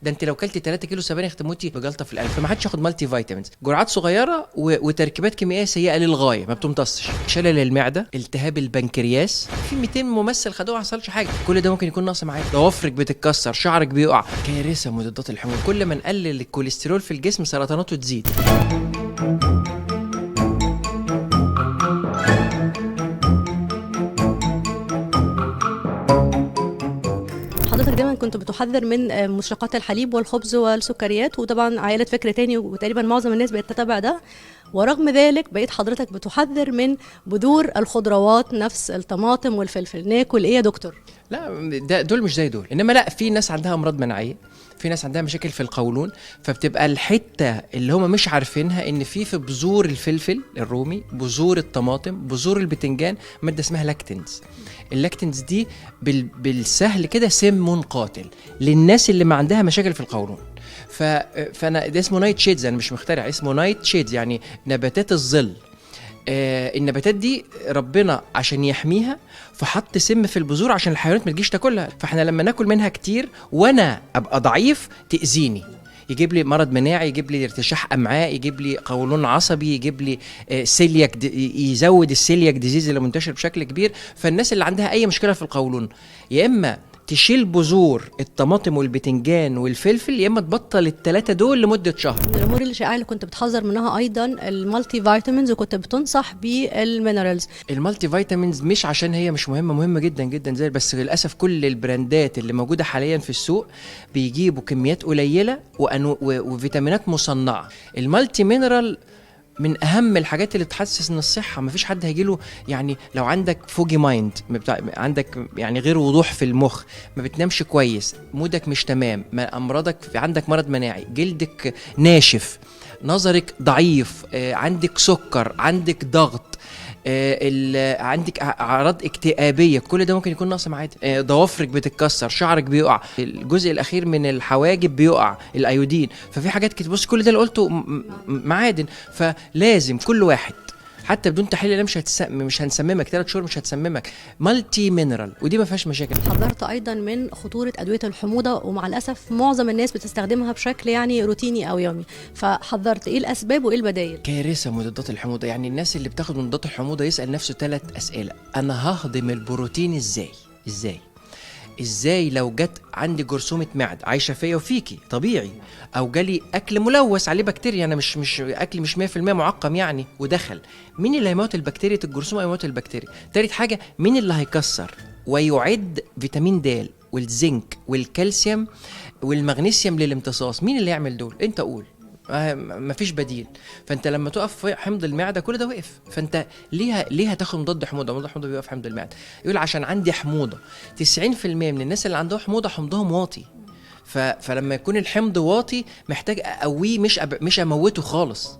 ده انت لو كلت 3 كيلو سبانخ تموتي بجلطه في القلب. فما حدش ياخد مالتي فيتامينز، جرعات صغيره وتركيبات كيميائيه سيئه للغايه، ما بتمتصش. شلل المعده، التهاب البنكرياس، في 200 ممثل خدوه ما حصلش حاجه. كل ده ممكن يكون نقص معاك. ضوافرك بتتكسر، شعرك بيقع، كارثه. مضادات الحموضه كل ما نقلل الكوليسترول في الجسم سرطاناته تزيد. حضرتك دايما كنت بتحذر من مشتقات الحليب والخبز والسكريات، وطبعا عائلة فكر تاني وتقريبا معظم الناس بقت تتابع ده، ورغم ذلك بقيت حضرتك بتحذر من بذور الخضروات، نفس الطماطم والفلفل. ناكل ايه يا دكتور؟ لا دول مش زي دول، انما لا، في ناس عندها امراض مناعيه، في ناس عندها مشاكل في القولون، فبتبقى الحته اللي هم مش عارفينها ان في بذور الفلفل الرومي، بذور الطماطم، بذور البتنجان ماده اسمها لاكتينز. اللاكتينز دي بالسهل كده سم قاتل للناس اللي ما عندها مشاكل في القولون. فانا ده اسمه نايت شيدز، انا مش مخترع، اسمه نايت شيدز يعني نباتات الظل. النباتات دي ربنا عشان يحميها فحط سم في البذور عشان الحيوانات ما تجيش تاكلها. فاحنا لما ناكل منها كتير وانا ابقى ضعيف تاذيني، يجيب لي مرض مناعي، يجيب لي ارتشاح امعاء، يجيب لي قولون عصبي، يجيب لي سيلياك، يزود السيلياك ديزيز اللي منتشر بشكل كبير. فالناس اللي عندها اي مشكله في القولون يا اما تشيل بذور الطماطم والبتنجان والفلفل، يا اما تبطل ال3 دول لمده شهر. من الامور اللي شائعه اللي كنت بتحذر منها ايضا المالتي فيتامينز، وكنت بتنصح بالمينرالز. المالتي فيتامينز مش عشان هي مش مهمه جدا جدا زي، بس للاسف كل البراندات اللي موجوده حاليا في السوق بيجيبوا كميات قليله وفيتامينات مصنعه. المالتي مينرال من اهم الحاجات اللي تحسس ان الصحه. مفيش حد هيجيله، يعني لو عندك فوجي مايند، عندك يعني غير وضوح في المخ، ما بتنامش كويس، مودك مش تمام، ما امراضك، عندك مرض مناعي، جلدك ناشف، نظرك ضعيف، عندك سكر، عندك ضغط، عندك اعراض اكتئابيه، كل ده ممكن يكون نقص معادن. ضوافرك بتتكسر، شعرك بيقع، الجزء الاخير من الحواجب بيقع، الايودين. ففي حاجات كتير، بص كل ده اللي قلته معادن. فلازم كل واحد حتى بدون تحليل لا مش هنسممك 3 شهور، مش هتسممك، مالتي مينرال، ودي ما فيهاش مشاكل. حذرت ايضا من خطوره ادويه الحموضه، ومع الاسف معظم الناس بتستخدمها بشكل يعني روتيني او يومي، فحذرت ايه الاسباب وايه البدائل؟ كارثه مضادات الحموضه. يعني الناس اللي بتاخد مضادات الحموضه يسال نفسه 3 اسئله: انا ههضم البروتين ازاي لو جت عندي جرثومه معده عايشه فيا وفيكي طبيعي، او جالي اكل ملوث عليه بكتيريا، انا مش اكل مش 100% معقم يعني ودخل، مين اللي هيموت البكتيريا؟ الجرثومه هيموت البكتيريا. تالت حاجه، مين اللي هيكسر ويعد فيتامين د والزنك والكالسيوم والمغنيسيوم للامتصاص؟ مين اللي يعمل دول؟ انت قول، مفيش بديل. فانت لما تقف في حمض المعده كل ده وقف. فانت ليه هتاخد مضاد حموضه؟ مضاد حموضه بيوقف حمض المعده. يقول عشان عندي حموضه. 90% من الناس اللي عندهم حموضه حمضهم واطي، فلما يكون الحمض واطي محتاج اقويه، مش اموته خالص.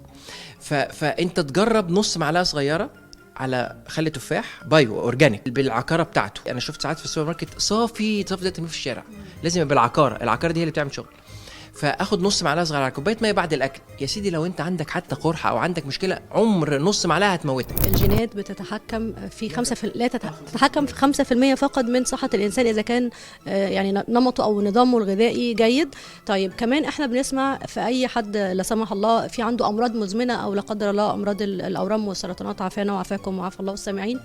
فانت تجرب نص معلقه صغيره على خل تفاح بايو اورجانيك بالعكاره بتاعته. انا شفت ساعات في السوبر ماركت صافي ده ترميه في الشارع، لازم يبقى العكاره دي هي اللي بتعمل شغل. فاخد نص معلقه صغيره على كوبايه ميه بعد الاكل. يا سيدي لو انت عندك حتى قرحه او عندك مشكله، عمر نص معلقه هتموتك. الجينات بتتحكم في 5 لا تتحكم في 5% فقط من صحه الانسان اذا كان يعني نمطه او نظامه الغذائي جيد. طيب كمان احنا بنسمع في اي حد لا سمح الله في عنده امراض مزمنه او لا قدر الله امراض الاورام والسرطانات، عافانا وعافاكم وعافى الله والسامعين،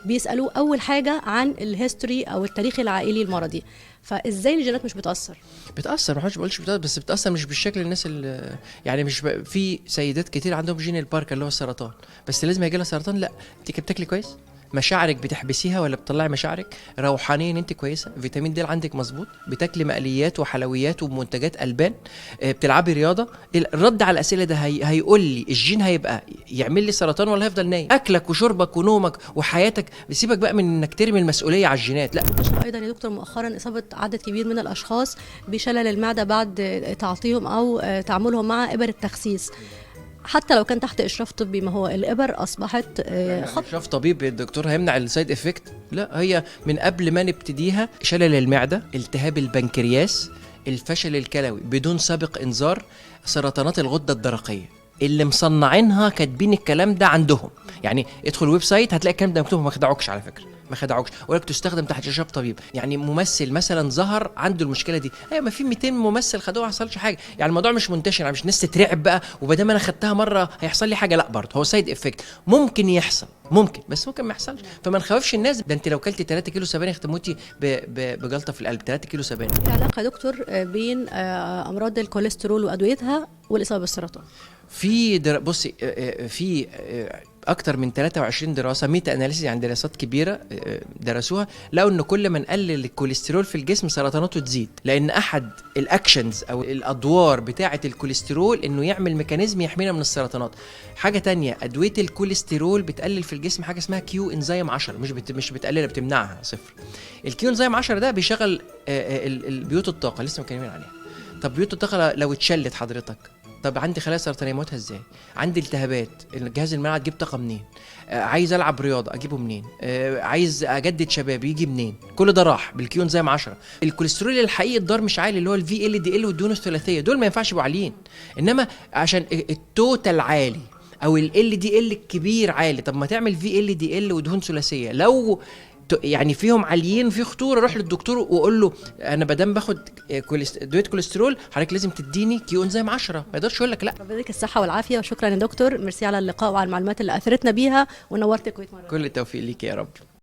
بيسالوا اول حاجه عن الهيستوري او التاريخ العائلي المرضي. فازاي الجينات مش بتاثر؟ ما حدش بقولش بتاثر، بس بتاثر مش بالشكل الناس اللي يعني مش في سيدات كتير عندهم جين الباركا اللي هو السرطان، بس لازم يجي لها سرطان؟ لا. انت بتاكلي كويس؟ مشاعرك بتحبسيها ولا بتطلعي مشاعرك؟ روحانيا انت كويسه؟ فيتامين د عندك مظبوط؟ بتاكلي مقليات وحلويات ومنتجات البان؟ بتلعبي رياضه؟ الرد على الاسئله ده هيقول لي الجين هيبقى يعمل لي سرطان ولا هيفضل نايم. اكلك وشربك ونومك وحياتك، بسيبك بقى من انك ترمي المسؤوليه على الجينات. لا. انتشر ايضا يا دكتور مؤخرا اصابه عدد كبير من الاشخاص بشلل المعده بعد تعاطيهم او تعاملهم مع ابر التخسيس، حتى لو كان تحت اشراف طبي. ما هو الابر اصبحت اشراف طبيب الدكتور هيمنع السايد افكت؟ لا، هي من قبل ما نبتديها شلل المعده، التهاب البنكرياس، الفشل الكلوي بدون سابق انذار، سرطانات الغده الدرقيه. اللي مصنعينها كاتبين الكلام ده عندهم، يعني ادخل ويب سايت هتلاقي الكلام ده مكتوب، ما خدعوكش على فكره. ما خدعوكش، ولك تستخدم تحت اشراف طبيب. يعني ممثل مثلا ظهر عنده المشكله دي، ايوه ما في 200 ممثل خدوها ما حصلش حاجه. يعني الموضوع مش منتشر، يعني مش الناس تترعب بقى وبدام انا خدتها مره هيحصل لي حاجه، لا برضه هو سايد افكت ممكن يحصل، ممكن بس ممكن ما يحصلش. فما نخوفش الناس. ده انت لو كلتي 3 كيلو سبانخ تموتي بجلطه في القلب. 3 كيلو سبانخ. في علاقه يا دكتور بين امراض الكوليسترول وادويتها والاصابه بالسرطان؟ في بصي في اكتر من 23 دراسه ميتا اناليسيس، يعني دراسات كبيره درسوها، لقوا ان كل ما نقلل الكوليسترول في الجسم سرطاناته تزيد، لان احد الاكشنز او الادوار بتاعه الكوليسترول انه يعمل ميكانيزم يحمينا من السرطانات. حاجه تانية، ادويه الكوليسترول بتقلل في الجسم حاجه اسمها كيو انزيم 10، مش بتقللها، بتمنعها صفر. الكيو انزيم 10 ده بيشغل البيوت الطاقه لسه متكلمين عليها. طب بيوت الطاقه لو اتشلت حضرتك، طب عندي خلايا سرطانيه موتها ازاي؟ عندي التهابات، الجهاز المناعي تجيب طاقه منين؟ عايز العب رياضه اجيبه منين؟ عايز اجدد شبابي يجي منين؟ كل ده راح بالكيو انزيم 10. الكوليسترول الحقيقي الضار مش عالي، اللي هو الفي ال دي ال والدهون الثلاثيه، دول ما ينفعش يبقوا عاليين. انما عشان التوتال عالي او ال دي ال الكبير عالي، طب ما تعمل في ال دي ال ودهون ثلاثيه. لو يعني فيهم عاليين في خطوره، روح للدكتور وقول له انا بدام باخد ادويه كوليسترول حضرتك لازم تديني كيو انزيم 10، ما يقدرش يقول لك لا. ربنا يديك الصحه والعافيه، وشكرا يا دكتور، ميرسي على اللقاء وعلى المعلومات اللي اثرتنا بيها ونورت الكويت مره. كل التوفيق ليك يا رب.